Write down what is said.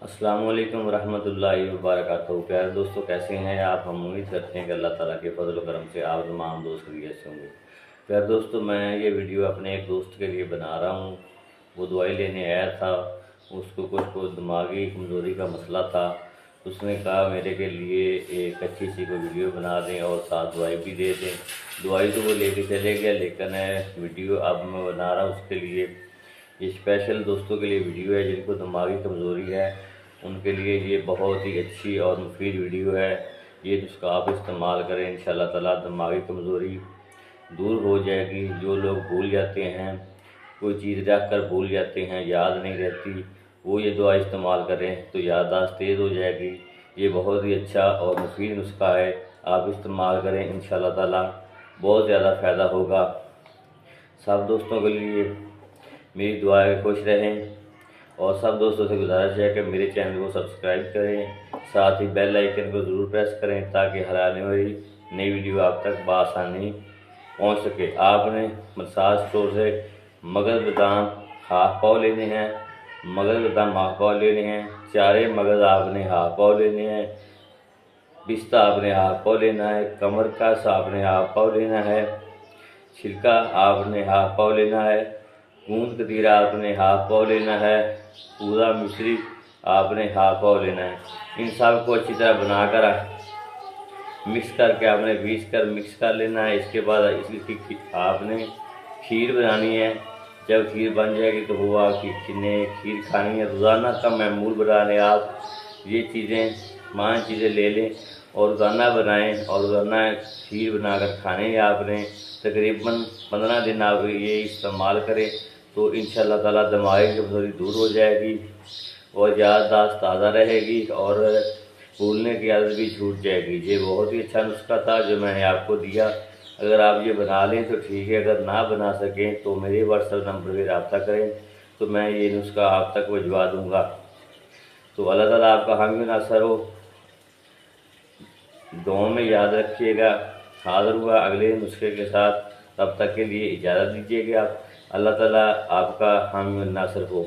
अस्सलाम वालेकुम रहमतुल्लाहि व बरकातहू। प्यारे दोस्तों, कैसे हैं आप? हम उम्मीद करते हैं कि अल्लाह ताला के फजल करम से आप तमाम दोस्त खैरियत से होंगे। प्यारे दोस्तों, मैं ये वीडियो अपने एक दोस्त के लिए बना रहा हूँ। वो दवाई लेने आया था, उसको कुछ दिमागी कमज़ोरी का मसला था। उसने कहा मेरे के लिए एक अच्छी सी कोई वीडियो बना दें और साथ दवाई भी दे दें। दवाई तो वो लेके चले गया, लेकिन वीडियो अब मैं बना रहा हूँ उसके लिए। ये स्पेशल दोस्तों के लिए वीडियो है जिनको दिमागी कमज़ोरी है, उनके लिए ये बहुत ही अच्छी और मुफीद वीडियो है। ये नुस्खा आप इस्तेमाल करें, इंशाल्लाह ताला दिमागी कमज़ोरी दूर हो जाएगी। जो लोग भूल जाते हैं, कोई चीज़ रख कर भूल जाते हैं, याद नहीं रहती, वो ये दवा इस्तेमाल करें तो याददाश्त तेज़ हो जाएगी। ये बहुत ही अच्छा और मुफीद नुस्खा है, आप इस्तेमाल करें, इंशाल्लाह ताला बहुत ज़्यादा फ़ायदा होगा। सब दोस्तों के लिए मेरी दुआ है खुश रहें, और सब दोस्तों से गुजारिश है कि मेरे चैनल को सब्सक्राइब करें, साथ ही बेल आइकन को ज़रूर प्रेस करें ताकि हर आने वाली नई वीडियो आप तक बआसानी पहुंच सके। आपने मसाज स्टोर से मगज़ बादाम हाफ पाव लेने हैं, मगज़ बादाम हाफ पाव लेने हैं, चारे मगज़ आपने हाफ पाव लेने हैं, पिस्ता आपने हाफ पाव लेना है, कमर का आपने हाफ पाव लेना है, छिलका आपने हाफ पाव लेना है, गूंद कतीरा आपने हाफ पाव लेना है, पूरा मिश्री आपने हाफ पाव लेना है। इन सब को अच्छी तरह बनाकर मिक्स करके आपने मिक्स कर लेना है। इसके बाद इसकी आपने खीर बनानी है। जब खीर बन जाएगी तो वो आपकी खीर खानी है। रोज़ाना का मामूल बना लें आप, ये चीज़ें 5 चीज़ें ले लें और रोज़ाना बनाएं, और रोज़ाना खीर बनाकर खाने हैं आपने। तकरीबन 15 दिन आप ये इस्तेमाल करें तो इंशाल्लाह ताला दिमागी कमज़ोरी दूर हो जाएगी और याददाश्त ताज़ा रहेगी और भूलने की आदत भी छूट जाएगी। ये बहुत ही अच्छा नुस्खा था जो मैंने आपको दिया। अगर आप ये बना लें तो ठीक है, अगर ना बना सकें तो मेरे व्हाट्सएप नंबर पर रब्ता करें तो मैं ये नुस्खा आप तक भिजवा दूँगा। तो अल्लाह ताला आपका हामी नासर हो। दुआ में याद रखिएगा। हाज़िर हुआ अगले नुस्खे के साथ, तब तक के लिए इजाज़त दीजिएगा। अल्लाह ताला आपका हामी नासर हो।